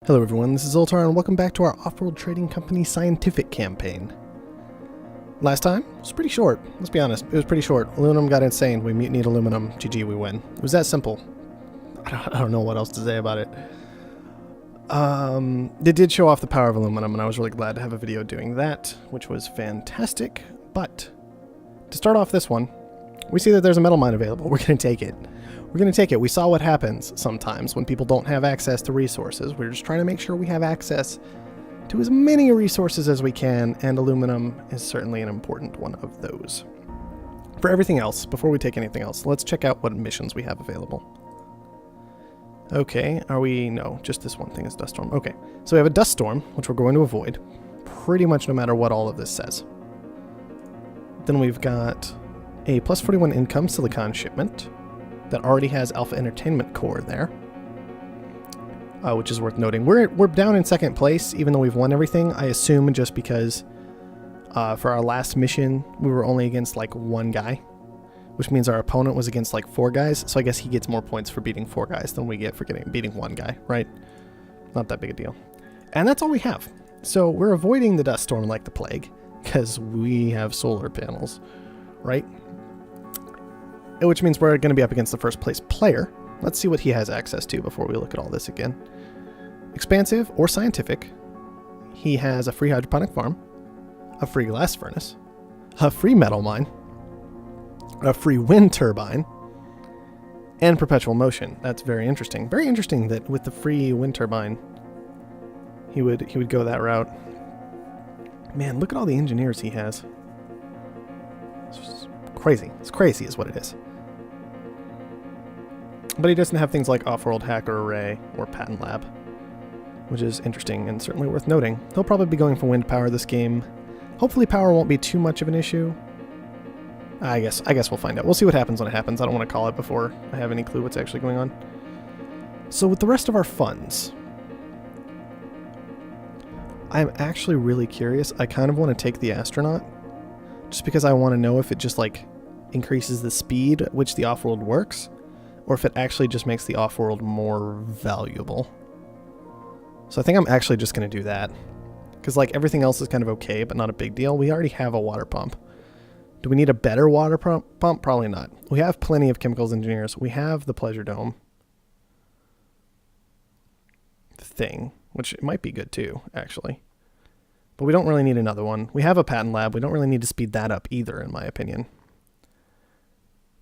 Hello everyone, this is Zoltar and welcome back to our Offworld Trading Company scientific campaign. Last time, it was pretty short, let's be honest, it was pretty short. Aluminum got insane, we mutinied aluminum, GG, we win. It was that simple. I don't know what else to say about it. They did show off the power of aluminum and I was really glad to have a video doing that, which was fantastic. But, to start off this one, we see that there's a metal mine available, we're going to take it. We're going to take it. We saw what happens sometimes when people don't have access to resources. We're just trying to make sure we have access to as many resources as we can, and aluminum is certainly an important one of those. For everything else, before we take anything else, let's check out what missions we have available. Okay, no, just this one thing is dust storm. Okay, so we have a dust storm, which we're going to avoid pretty much no matter what all of this says. Then we've got a plus 41 income silicon shipment that already has Alpha Entertainment Core there, which is worth noting. We're down in second place, even though we've won everything. I assume just because for our last mission, we were only against like one guy, which means our opponent was against like 4 guys. So I guess he gets more points for beating 4 guys than we get for beating 1 guy, right? Not that big a deal. And that's all we have. So we're avoiding the dust storm like the plague because we have solar panels, right? Which means we're going to be up against the first place player. Let's see what he has access to before we look at all this again. Expansive or scientific. He has a free hydroponic farm, a free glass furnace, a free metal mine, a free wind turbine, and perpetual motion. That's very interesting. Very interesting that with the free wind turbine, he would go that route. Man, look at all the engineers he has. Crazy. It's crazy is what it is. But he doesn't have things like Offworld, Hacker Array, or Patent Lab, which is interesting and certainly worth noting. He'll probably be going for wind power this game. Hopefully power won't be too much of an issue. I guess we'll find out. We'll see what happens when it happens. I don't want to call it before I have any clue what's actually going on. So with the rest of our funds, I'm actually really curious. I kind of want to take the astronaut, just because I want to know if it just like increases the speed at which the Offworld works, or if it actually just makes the Offworld more valuable. So I think I'm actually just going to do that, because like everything else is kind of okay, but not a big deal. We already have a water pump. Do we need a better water pump? Probably not. We have plenty of chemicals engineers. We have the Pleasure Dome thing, which might be good too, actually. But we don't really need another one. We have a patent lab. We don't really need to speed that up either, in my opinion.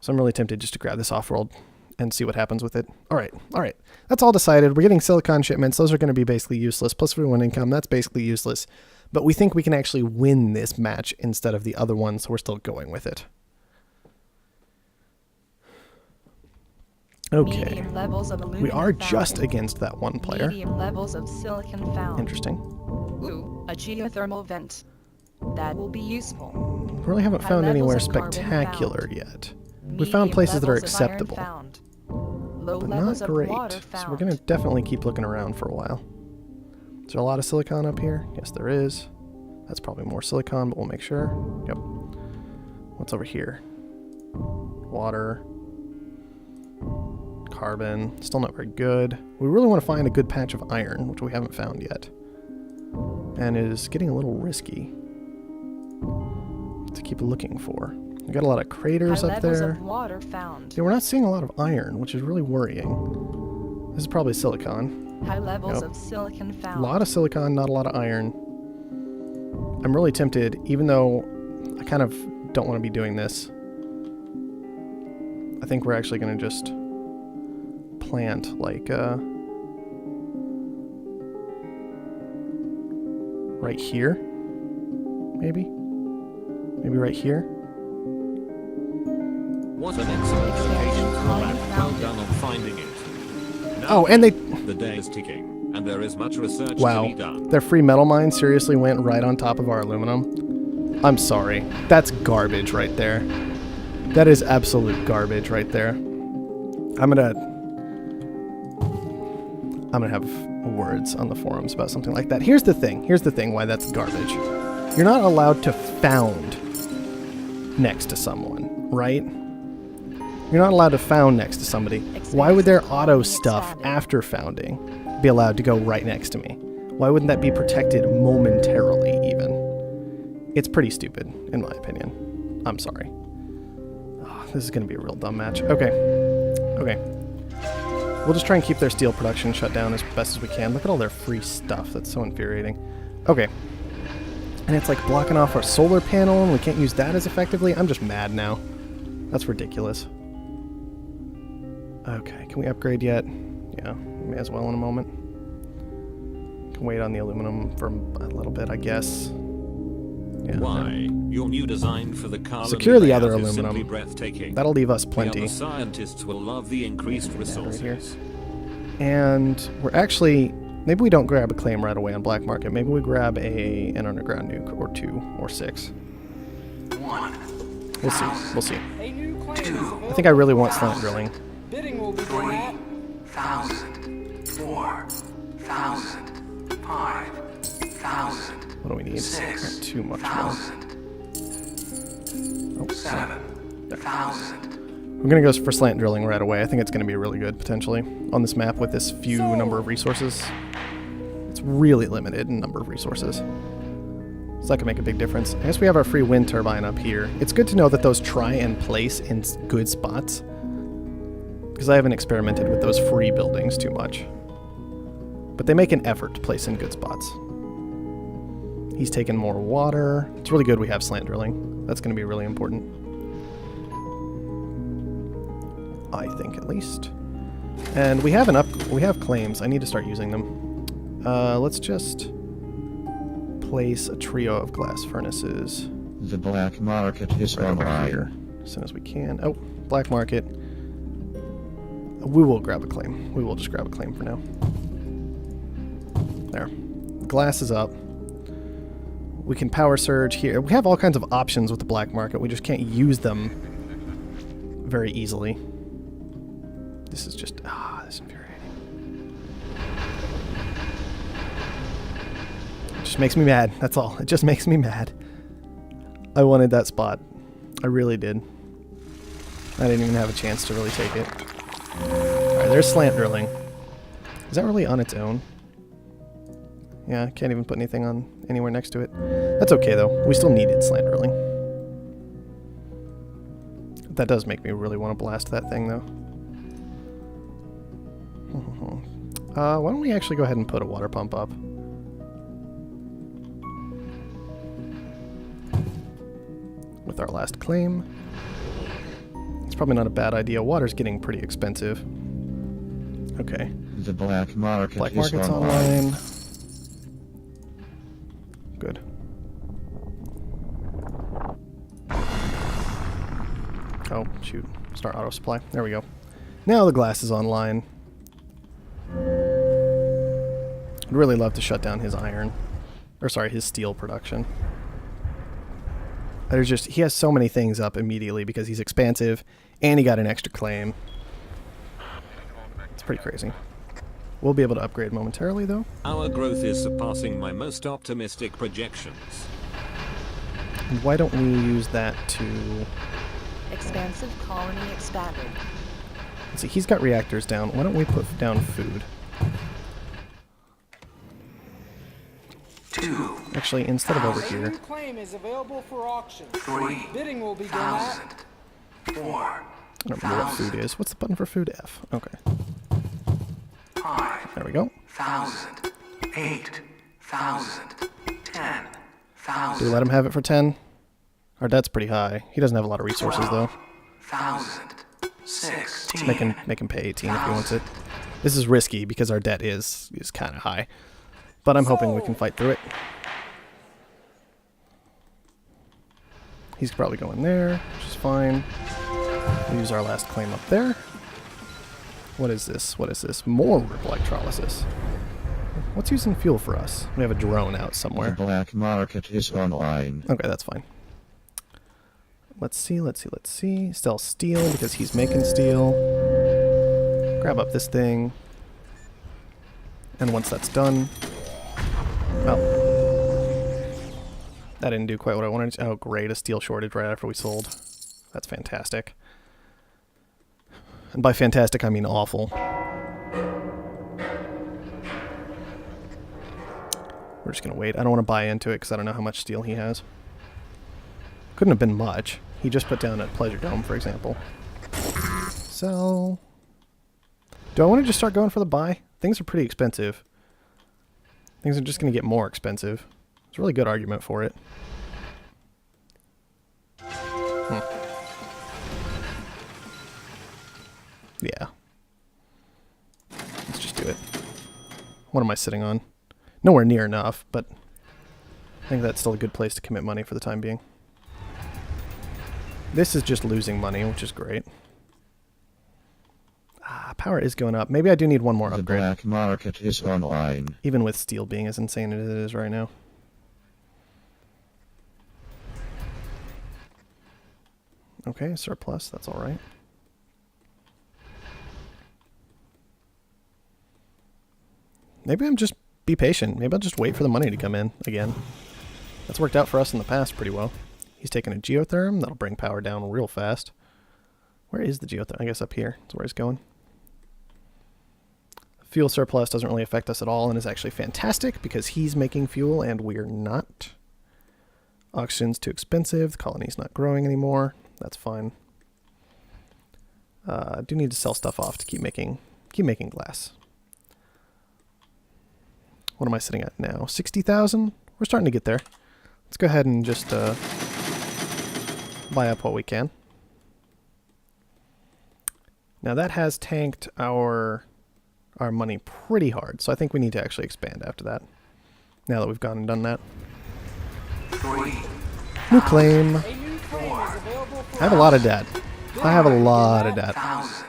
So I'm really tempted just to grab this Offworld and see what happens with it. All right. That's all decided. We're getting silicon shipments. Those are going to be basically useless. Plus 41 income, that's basically useless. But we think we can actually win this match instead of the other one, so we're still going with it. Okay. We are just against that one player. Medium levels of silicon found. Interesting. Ooh, a geothermal vent. That will be useful. We really haven't found anywhere spectacular yet. We found places that are acceptable, but not great. So we're going to definitely keep looking around for a while. Is there a lot of silicon up here? Yes, there is. That's probably more silicon, but we'll make sure. Yep. What's over here? Water. Carbon. Still not very good. We really want to find a good patch of iron, which we haven't found yet. And it is getting a little risky to keep looking for. We got a lot of craters up there. Of water found. Yeah, we're not seeing a lot of iron, which is really worrying. This is probably silicon. High levels of silicon found. A lot of silicon, not a lot of iron. I'm really tempted, even though I kind of don't want to be doing this. I think we're actually going to just plant like right here, maybe right here. What an excellent location for the map. Well done on finding it. Now and the day is ticking, and there is much research to be done. Their free metal mine seriously went right on top of our aluminum. I'm sorry, that's garbage right there. That is absolute garbage right there. I'm gonna have words on the forums about something like that. Here's the thing why that's garbage. You're not allowed to found next to someone, right? You're not allowed to found next to somebody. Why would there auto stuff after founding? be allowed to go right next to me? Why wouldn't that be protected momentarily, even? It's pretty stupid, in my opinion. I'm sorry. Oh, this is going to be a real dumb match. Okay. Okay. We'll just try and keep their steel production shut down as best as we can. Look at all their free stuff. That's so infuriating. Okay. And it's like blocking off our solar panel, and we can't use that as effectively. I'm just mad now. That's ridiculous. Okay, can we upgrade yet? Yeah, may as well in a moment. Can wait on the aluminum for a little bit, I guess. Yeah, Why? Your new design for the colony secure the other layout is simply aluminum. breathtaking. That'll leave us The plenty. other scientists will love the increased resources. here. And we're actually... Maybe we don't grab a claim right away on black market. Maybe we grab an underground nuke or 2 or 6. We'll see. We'll see. I think I really want slant drilling. Bidding will be done at 1,000, 4,000, 5,000, What do we need? Not too much more. 7,000. We're going to go for slant drilling right away. I think it's going to be really good, potentially, on this map with this few number of resources. It's really limited in number of resources. So that can make a big difference. I guess we have our free wind turbine up here. It's good to know that those try and place in good spots, because I haven't experimented with those free buildings too much. But they make an effort to place in good spots. He's taking more water. It's really good we have slant drilling. That's going to be really important. I think, at least. And we have we have claims. I need to start using them. Let's just place a trio of glass furnaces. The black market is right over online. here as soon as we can. Oh, black market. We will grab a claim. We will just grab a claim for now. There. Glass is up. We can power surge here. We have all kinds of options with the black market. We just can't use them very easily. This is just... this is infuriating. It just makes me mad. That's all. It just makes me mad. I wanted that spot. I really did. I didn't even have a chance to really take it. Alright, there's slant drilling. Is that really on its own? Yeah, can't even put anything on anywhere next to it. That's okay, though. We still needed slant drilling. That does make me really want to blast that thing, though. Why don't we actually go ahead and put a water pump up? With our last claim. It's probably not a bad idea. Water's getting pretty expensive. Okay. The black market Black is market's online. online. Good. Oh, shoot. Start auto supply. There we go. Now the glass is online. I'd really love to shut down his iron. Or sorry, his steel production. There's just, he has so many things up immediately because he's expansive and he got an extra claim. It's pretty crazy. We'll be able to upgrade momentarily though. Our growth is surpassing my most optimistic projections. And why don't we use that to... Expansive colony expanded. Let's see, he's got reactors down. Why don't we put down food? 2, Actually, instead of over a here. new claim is available for auction. 3, Bidding will be done at 4, I don't remember what food is. What's the button for food? F. Okay. 5, There we go. 1,000, 8,000, 10,000. Do we let him have it for 10? Our debt's pretty high. He doesn't have a lot of resources though. 1,000, 16. Make him pay 18 if he wants it. This is risky because our debt is kind of high. But I'm hoping we can fight through it. He's probably going there, which is fine. We'll use our last claim up there. What is this? What is this? More electrolysis. What's using fuel for us? We have a drone out The somewhere. black market is online. Okay, that's fine. Let's see, let's see, let's see. Sell steel because he's making steel. Grab up this thing. And once that's done... Oh. That didn't do quite what I wanted to. Oh, great, a steel shortage right after we sold. That's fantastic. And by fantastic, I mean awful. We're just going to wait. I don't want to buy into it because I don't know how much steel he has. Couldn't have been much. He just put down a Pleasure Dome, for example. Sell. Do I want to just start going for the buy? Things are pretty expensive. Things are just going to get more expensive. There's a really good argument for it. Yeah. Let's just do it. What am I sitting on? Nowhere near enough, but I think that's still a good place to commit money for the time being. This is just losing money, which is great. Power is going up. Maybe I do need one more The upgrade. black market is online. Even with steel being as insane as it is right now. Okay, surplus, that's alright. Maybe I'm just be patient. Maybe I'll just wait for the money to come in again. That's worked out for us in the past pretty well. He's taking a geotherm. That'll bring power down real fast. Where is the geotherm? I guess up here. That's where he's going. Fuel surplus doesn't really affect us at all and is actually fantastic because he's making fuel and we're not. Oxygen's too expensive. The colony's not growing anymore. That's fine. I do need to sell stuff off to keep making glass. What am I sitting at now? 60,000? We're starting to get there. Let's go ahead and just buy up what we can. Now that has tanked our money pretty hard, so I think we need to actually expand after that. Now that we've gone and done that. 3, New claim. A new claim is available for I have a lot of debt. I have a lot of debt. 1,000,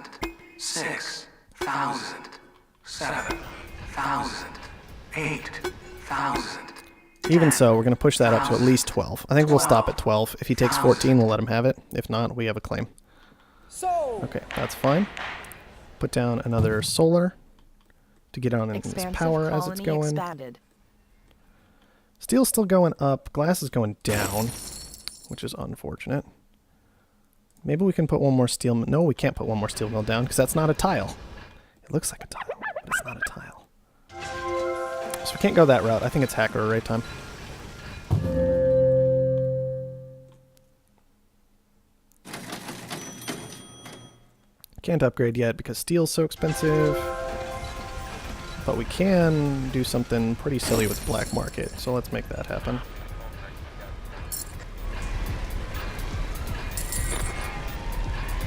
6,000, 7,000, 8,000. Even so, we're going to push that up to at least 12. I think we'll stop at 12. If he takes 14, we'll let him have it. If not, we have a claim. So, Okay, that's fine. Put down another solar to get on in this Expansive power as it's colony going. expanded. Steel's still going up. Glass is going down, which is unfortunate. Maybe we can put one more steel... No, we can't put one more steel mill down because that's not a tile. It looks like a tile, but it's not a tile. So we can't go that route. I think it's hacker array time. Can't upgrade yet because steel's so expensive. But we can do something pretty silly with black market, so let's make that happen.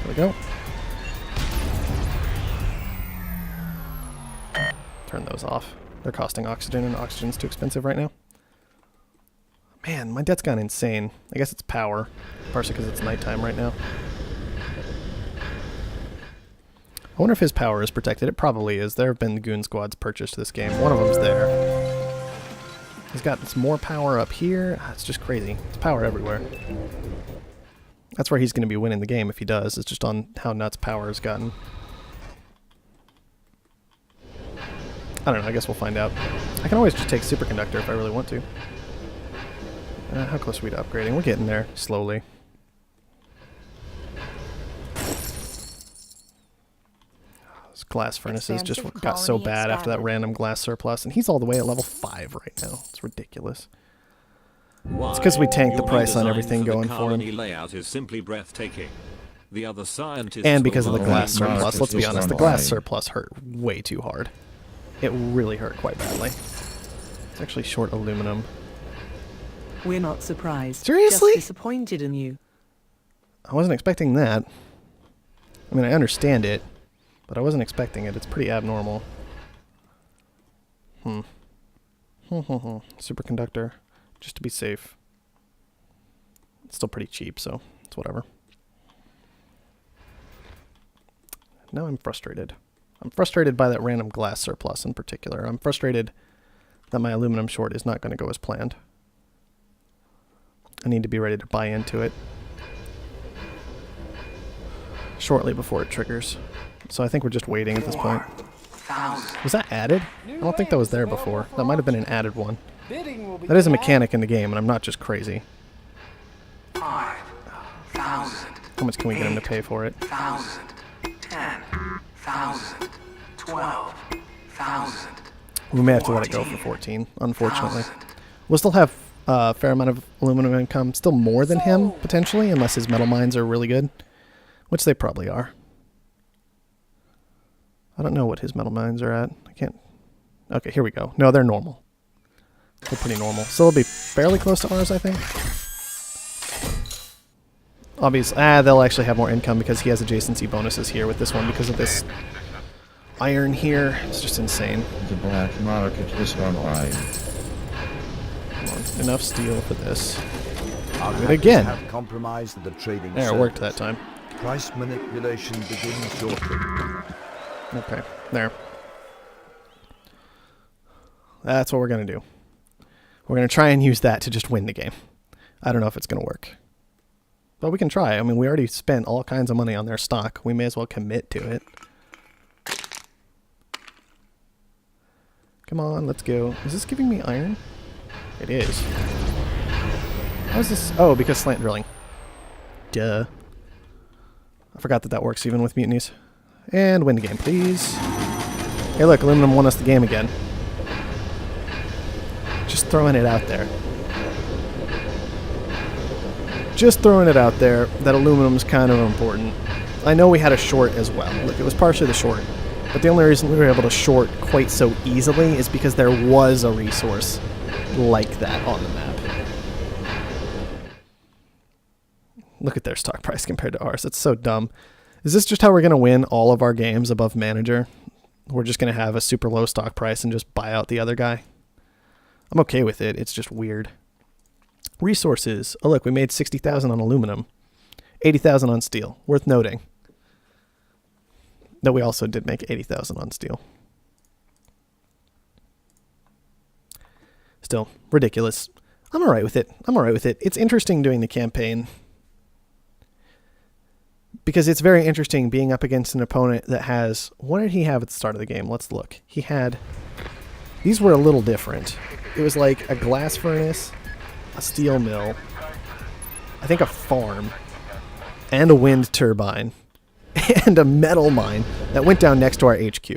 There we go. Turn those off. They're costing oxygen, and oxygen's too expensive right now. Man, my debt's gone insane. I guess it's power, partially because it's nighttime right now. I wonder if his power is protected. It probably is. There have been goon squads purchased this game. One of them's there. He's got some more power up here. It's just crazy. It's power everywhere. That's where he's going to be winning the game if he does. It's just on how nuts power has gotten. I don't know. I guess we'll find out. I can always just take superconductor if I really want to. How close are we to upgrading? We're getting there slowly. This glass furnaces just Expansive got so colony bad after that expanded. random glass surplus, and he's all the way at level 5 right now. It's ridiculous. Why? It's because we tanked the Your price on redesign everything for the going for colony him. layout is simply breathtaking. The other scientists And because of the will glass not- surplus, let's be is honest, the online. glass surplus hurt way too hard. It really hurt quite badly. It's actually short aluminum. We're not surprised. Seriously? Just disappointed in you. I wasn't expecting that. I mean, I understand it, but I wasn't expecting it. It's pretty abnormal. Superconductor, just to be safe. It's still pretty cheap, so it's whatever. Now I'm frustrated. I'm frustrated by that random glass surplus in particular. I'm frustrated that my aluminum short is not going to go as planned. I need to be ready to buy into it shortly before it triggers. So I think we're just waiting at this point. 1,000. Was that added? I don't think that was there before. That might have been an added one. bidding will be That is a mechanic in the game, and I'm not just crazy. 5,000. How much can we get him to pay for it? 1,000. 10,000. 12,000. We may have to let it go for 14, unfortunately. We'll still have a fair amount of aluminum income, still more than him, potentially, unless his metal mines are really good, which they probably are. I don't know what his metal mines are at. I can't... Okay, here we go. No, they're normal. They're pretty normal. So they'll be fairly close to ours, I think. Obviously, they'll actually have more income because he has adjacency bonuses here with this one because of this iron here. It's just insane. The black market is online. Come on, enough steel for this. Our Do it again. have compromised the trading There, it worked that circuits. time. Price manipulation begins shortly. Okay, there. That's what we're going to do. We're going to try and use that to just win the game. I don't know if it's going to work. But we can try. I mean, we already spent all kinds of money on their stock. We may as well commit to it. Come on, let's go. Is this giving me iron? It is. How is this? Oh, because slant drilling. Duh. I forgot that that works even with mutinies. And win the game, please. Hey, look, aluminum won us the game again. Just throwing it out there. Just throwing it out there that aluminum's kind of important. I know we had a short as well. Look, it was partially the short. But the only reason we were able to short quite so easily is because there was a resource like that on the map. Look at their stock price compared to ours. It's so dumb. Is this just how we're going to win all of our games above manager? We're just going to have a super low stock price and just buy out the other guy? I'm okay with it. It's just weird. Resources. Oh, look, we made 60,000 on aluminum. 80,000 on steel. Worth noting. That we also did make 80,000 on steel. Still, ridiculous. I'm alright with it. I'm alright with it. It's interesting doing the campaign. Because it's very interesting being up against an opponent that has... What did he have at the start of the game? Let's look. He had... These were a little different. It was like a glass furnace, a steel mill, I think a farm, and a wind turbine, and a metal mine that went down next to our HQ.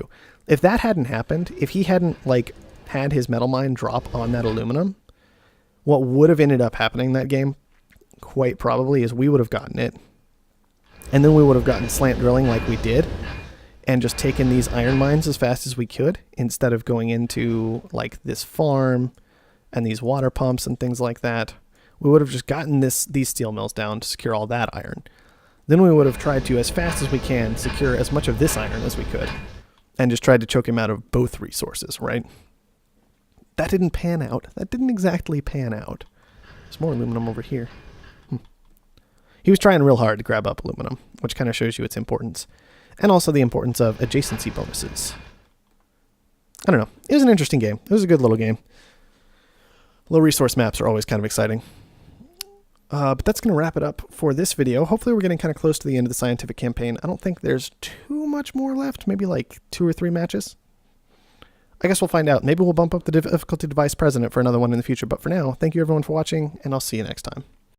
If that hadn't happened, if he hadn't, like, had his metal mine drop on that aluminum, what would have ended up happening that game, quite probably, is we would have gotten it. And then we would have gotten slant drilling like we did, and just taken these iron mines as fast as we could, instead of going into, like, this farm and these water pumps and things like that. We would have just gotten these steel mills down to secure all that iron. Then we would have tried to, as fast as we can, secure as much of this iron as we could, and just tried to choke him out of both resources, right? That didn't pan out. That didn't exactly pan out. There's more aluminum over here. He was trying real hard to grab up aluminum, which kind of shows you its importance. And also the importance of adjacency bonuses. I don't know. It was an interesting game. It was a good little game. Low resource maps are always kind of exciting. But that's going to wrap it up for this video. Hopefully we're getting kind of close to the end of the scientific campaign. I don't think there's too much more left. Maybe like 2 or 3 matches. I guess we'll find out. Maybe we'll bump up the difficulty to Vice President for another one in the future. But for now, thank you everyone for watching, and I'll see you next time.